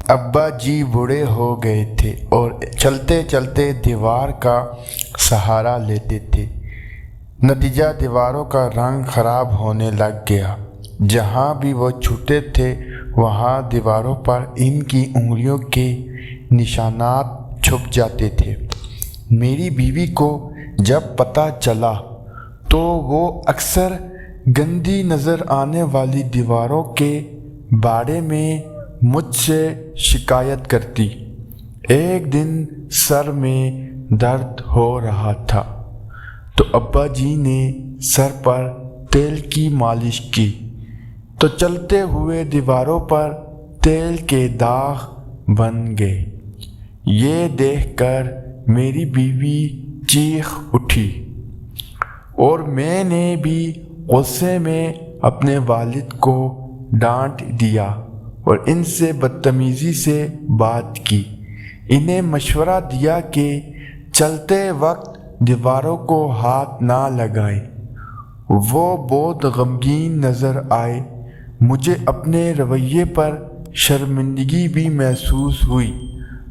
ابا جی بوڑھے ہو گئے تھے اور چلتے چلتے دیوار کا سہارا لیتے تھے۔ نتیجہ دیواروں کا رنگ خراب ہونے لگ گیا۔ جہاں بھی وہ چھوتے تھے وہاں دیواروں پر ان کی انگلیوں کے نشانات چھپ جاتے تھے۔ میری بیوی کو جب پتہ چلا تو وہ اکثر گندی نظر آنے والی دیواروں کے بارے میں مجھ سے شکایت کرتی۔ ایک دن سر میں درد ہو رہا تھا تو ابا جی نے سر پر تیل کی مالش کی تو چلتے ہوئے دیواروں پر تیل کے داغ بن گئے۔ یہ دیکھ کر میری بیوی چیخ اٹھی اور میں نے بھی غصے میں اپنے والد کو ڈانٹ دیا اور ان سے بدتمیزی سے بات کی۔ انہیں مشورہ دیا کہ چلتے وقت دیواروں کو ہاتھ نہ لگائیں۔ وہ بہت غمگین نظر آئے۔ مجھے اپنے رویے پر شرمندگی بھی محسوس ہوئی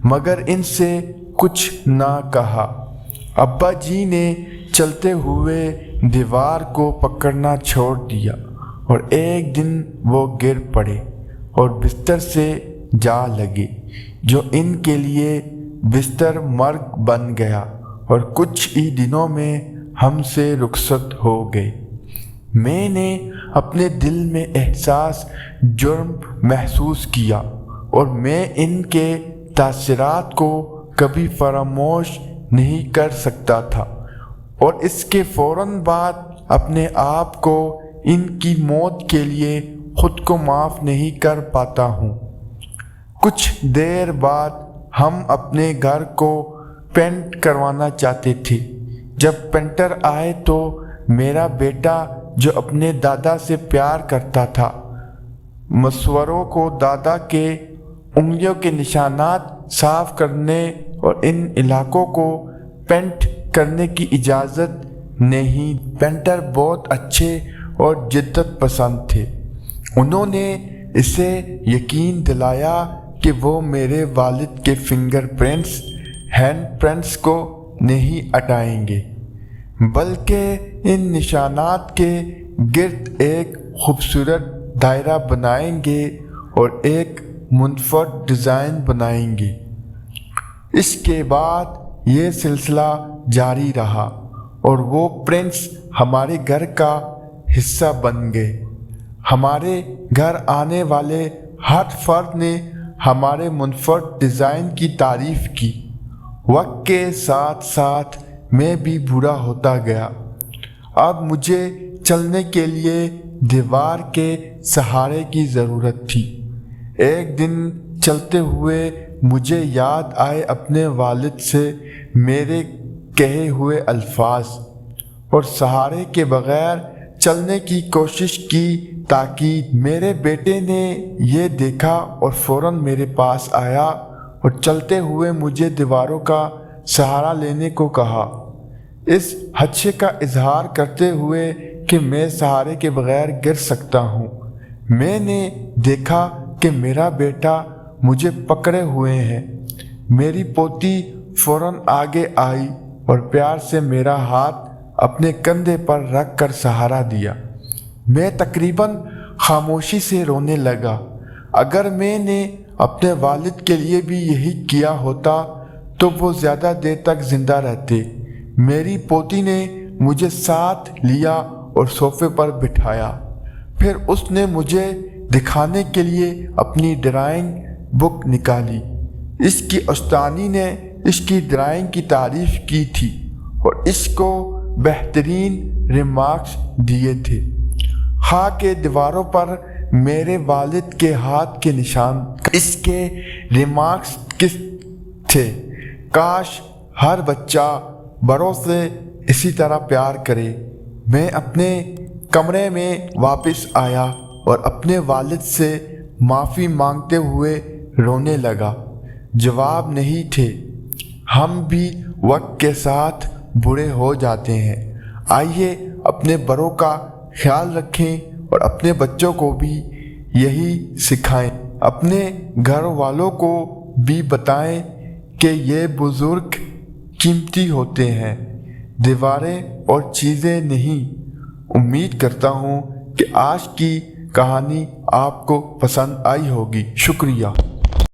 مگر ان سے کچھ نہ کہا۔ ابا جی نے چلتے ہوئے دیوار کو پکڑنا چھوڑ دیا اور ایک دن وہ گر پڑے اور بستر سے جا لگے جو ان کے لیے بستر مرگ بن گیا اور کچھ ہی دنوں میں ہم سے رخصت ہو گئے۔ میں نے اپنے دل میں احساس جرم محسوس کیا اور میں ان کے تاثرات کو کبھی فراموش نہیں کر سکتا تھا اور اس کے فوراً بعد اپنے آپ کو ان کی موت کے لیے خود کو معاف نہیں کر پاتا ہوں۔ کچھ دیر بعد ہم اپنے گھر کو پینٹ کروانا چاہتے تھے۔ جب پینٹر آئے تو میرا بیٹا جو اپنے دادا سے پیار کرتا تھا مصوروں کو دادا کے انگلیوں کے نشانات صاف کرنے اور ان علاقوں کو پینٹ کرنے کی اجازت نہیں۔ پینٹر بہت اچھے اور جدت پسند تھے۔ انہوں نے اسے یقین دلایا کہ وہ میرے والد کے فنگر پرنٹس، ہینڈ پرنٹس کو نہیں ہٹائیں گے بلکہ ان نشانات کے گرد ایک خوبصورت دائرہ بنائیں گے اور ایک منفرد ڈیزائن بنائیں گے۔ اس کے بعد یہ سلسلہ جاری رہا اور وہ پرنٹس ہمارے گھر کا حصہ بن گئے۔ ہمارے گھر آنے والے ہر فرد نے ہمارے منفرد ڈیزائن کی تعریف کی۔ وقت کے ساتھ ساتھ میں بھی بوڑھا ہوتا گیا۔ اب مجھے چلنے کے لیے دیوار کے سہارے کی ضرورت تھی۔ ایک دن چلتے ہوئے مجھے یاد آئے اپنے والد سے میرے کہے ہوئے الفاظ اور سہارے کے بغیر چلنے کی کوشش کی تاکید۔ میرے بیٹے نے یہ دیکھا اور فوراً میرے پاس آیا اور چلتے ہوئے مجھے دیواروں کا سہارا لینے کو کہا، اس خدشے کا اظہار کرتے ہوئے کہ میں سہارے کے بغیر گر سکتا ہوں۔ میں نے دیکھا کہ میرا بیٹا مجھے پکڑے ہوئے ہے۔ میری پوتی فوراً آگے آئی اور پیار سے میرا ہاتھ اپنے کندھے پر رکھ کر سہارا دیا۔ میں تقریباً خاموشی سے رونے لگا۔ اگر میں نے اپنے والد کے لیے بھی یہی کیا ہوتا تو وہ زیادہ دیر تک زندہ رہتے۔ میری پوتی نے مجھے ساتھ لیا اور صوفے پر بٹھایا۔ پھر اس نے مجھے دکھانے کے لیے اپنی ڈرائنگ بک نکالی۔ اس کی استانی نے اس کی ڈرائنگ کی تعریف کی تھی اور اس کو بہترین ریمارکس دیے تھے۔ خاک کے دیواروں پر میرے والد کے ہاتھ کے نشان۔ اس کے ریمارکس کس تھے؟ کاش ہر بچہ بڑوں سے اسی طرح پیار کرے۔ میں اپنے کمرے میں واپس آیا اور اپنے والد سے معافی مانگتے ہوئے رونے لگا۔ جواب نہیں تھے۔ ہم بھی وقت کے ساتھ بوڑھے ہو جاتے ہیں۔ آئیے اپنے بڑوں کا خیال رکھیں اور اپنے بچوں کو بھی یہی سکھائیں۔ اپنے گھر والوں کو بھی بتائیں کہ یہ بزرگ قیمتی ہوتے ہیں، دیواریں اور چیزیں نہیں۔ امید کرتا ہوں کہ آج کی کہانی آپ کو پسند آئی ہوگی۔ شکریہ۔